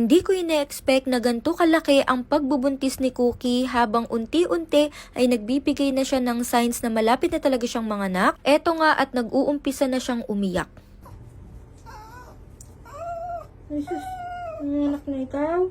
Hindi ko ine-expect na ganito kalaki ang pagbubuntis ni Cookie habang unti-unti ay nagbibigay na siya ng signs na malapit na talaga siyang manganak. Eto nga at nag-uumpisa na siyang umiyak. Ay, sus. Nanganak na ikaw?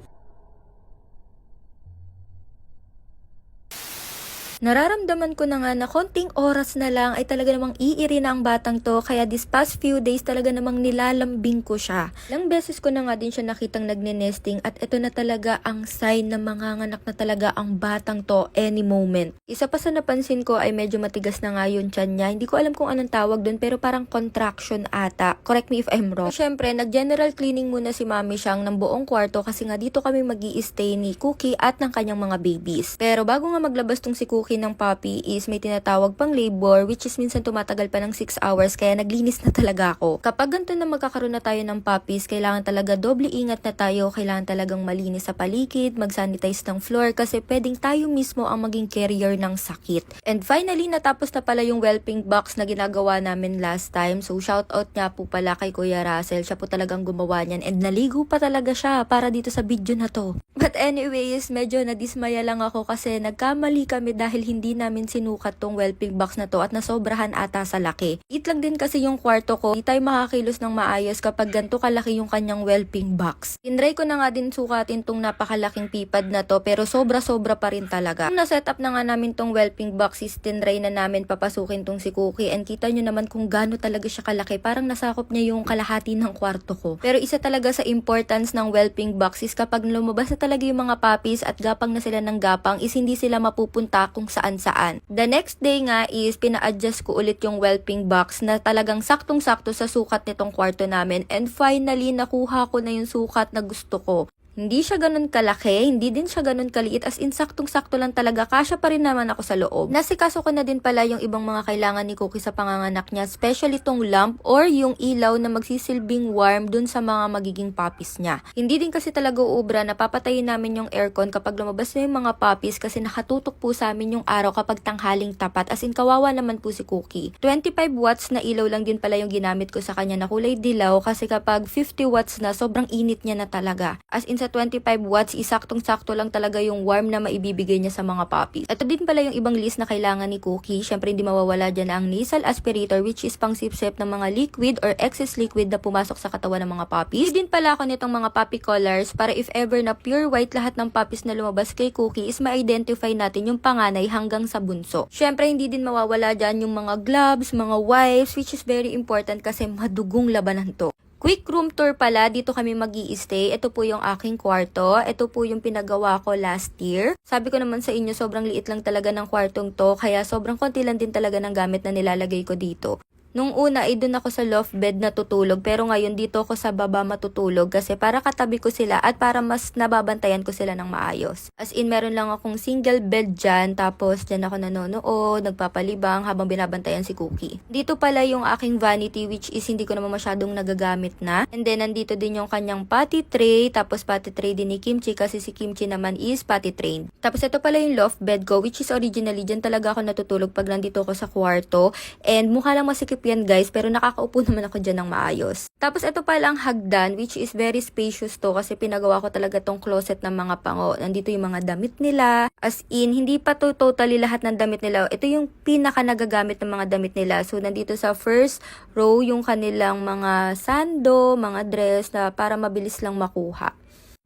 Nararamdaman ko na nga na konting oras na lang ay talaga namang iiri na ang batang to, kaya this past few days talaga namang nilalambing ko siya. Ilang beses ko na nga din siya nakitang nagne-nesting at ito na talaga ang sign na manganganak na talaga ang batang to any moment. Isa pa sa napansin ko ay medyo matigas na nga yung tiyan niya. Hindi ko alam kung anong tawag dun pero parang contraction ata. Correct me if I'm wrong. Syempre, nag-general cleaning muna si Mami Siyang ng buong kwarto kasi nga dito kami mag-i-stay ni Cookie at ng kanyang mga babies. Pero bago nga maglabas tong si Cookie ng puppy is may tinatawag pang labor, which is minsan tumatagal pa ng 6 hours, kaya naglinis na talaga ako. Kapag ganito na magkakaroon na tayo ng puppies, kailangan talaga doble ingat na tayo, kailangan talagang malinis sa paligid, mag-sanitize ng floor kasi pwedeng tayo mismo ang maging carrier ng sakit. And finally, natapos na pala yung whelping box na ginagawa namin last time. So shoutout nga po pala kay Kuya Russell, siya po talagang gumawa niyan and naligo pa talaga siya para dito sa video na to. But anyways, medyo nadismaya lang ako kasi nagkamali kami dahil hindi namin sinukat tong whelping box na to at nasobrahan ata sa laki. It lang din kasi yung kwarto ko, hindi tayo makakilos ng maayos kapag ganito kalaki yung kanyang whelping box. Tinry ko na nga din sukatin tong napakalaking pipad na to pero sobra-sobra pa rin talaga. Nung na-set up na nga namin tong whelping box is tinry na namin papasukin tong si Cookie and kita nyo naman kung gaano talaga siya kalaki. Parang nasakop niya yung kalahati ng kwarto ko. Pero isa talaga sa importance ng whelping box is kapag lumabas na talaga yung mga puppies at gapang na sila ng gapang is hindi sila mapupunta kung saan-saan. The next day nga is pina-adjust ko ulit yung whelping box na talagang saktong-sakto sa sukat nitong kwarto namin and finally nakuha ko na yung sukat na gusto ko. Hindi siya ganun kalaki, hindi din siya ganun kaliit, as in saktong-sakto lang talaga, kasya pa rin naman ako sa loob. Nasikaso ko na din pala yung ibang mga kailangan ni Cookie sa panganganak niya, especially tong lamp or yung ilaw na magsisilbing warm dun sa mga magiging puppies niya. Hindi din kasi talaga uubra, napapatayin namin yung aircon kapag lumabas na yung mga puppies kasi nakatutok po sa amin yung araw kapag tanghaling tapat, as in kawawa naman po si Cookie. 25 watts na ilaw lang din pala yung ginamit ko sa kanya na kulay dilaw kasi kapag 50 watts na sobrang init niya na talaga. As in sa 25 watts, isaktong-sakto lang talaga yung warm na maibibigay niya sa mga puppies. Ito din pala yung ibang list na kailangan ni Cookie. Syempre hindi mawawala dyan ang nasal aspirator which is pang sip-sip ng mga liquid or excess liquid na pumasok sa katawan ng mga puppies. Hindi din pala ako nitong mga puppy collars para if ever na pure white lahat ng puppies na lumabas kay Cookie is ma-identify natin yung panganay hanggang sa bunso. Syempre hindi din mawawala dyan yung mga gloves, mga wipes which is very important kasi madugong labanan to. Quick room tour pala, dito kami mag-i-stay. Ito po yung aking kwarto. Ito po yung pinagawa ko last year. Sabi ko naman sa inyo, sobrang liit lang talaga ng kwartong to, kaya sobrang konti lang din talaga ng gamit na nilalagay ko dito. Nung una ay doon ako sa loft bed natutulog pero ngayon dito ako sa baba matutulog kasi para katabi ko sila at para mas nababantayan ko sila ng maayos. As in meron lang akong single bed dyan tapos dyan ako nanonood, nagpapalibang habang binabantayan si Cookie. Dito pala yung aking vanity which is hindi ko naman masyadong nagagamit na. And then nandito din yung kanyang potty tray tapos potty tray din ni Kimchi kasi si Kimchi naman is potty trained. Tapos ito pala yung loft bed ko which is originally dyan talaga ako natutulog pag nandito ako sa kwarto and mukha lang masikip yan guys pero nakakaupo naman ako dyan ng maayos. Tapos ito pala ang hagdan which is very spacious to kasi pinagawa ko talaga tong closet ng mga pango. Nandito yung mga damit nila. As in, hindi pa to totally lahat ng damit nila. Ito yung pinaka nagagamit ng mga damit nila. So nandito sa first row yung kanilang mga sando, mga dress na para mabilis lang makuha.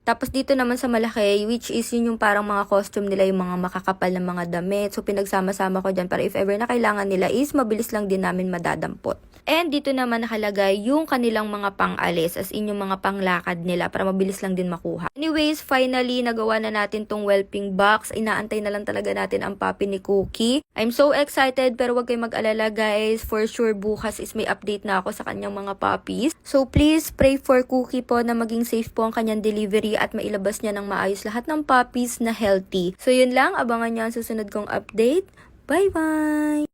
Tapos dito naman sa malaki, which is yun yung parang mga costume nila, yung mga makakapal na mga damit. So pinagsama-sama ko dyan para if ever na kailangan nila is mabilis lang din namin madadampot. And dito naman nakalagay yung kanilang mga pang-alis, as in yung mga panglakad nila para mabilis lang din makuha. Anyways, finally, nagawa na natin tong whelping box. Inaantay na lang talaga natin ang puppy ni Cookie. I'm so excited pero wag kayong mag-alala guys. For sure, bukas is may update na ako sa kanyang mga puppies. So please pray for Cookie po na maging safe po ang kanyang delivery at mailabas niya ng maayos lahat ng puppies na healthy. So yun lang, abangan niyo ang susunod kong update. Bye-bye!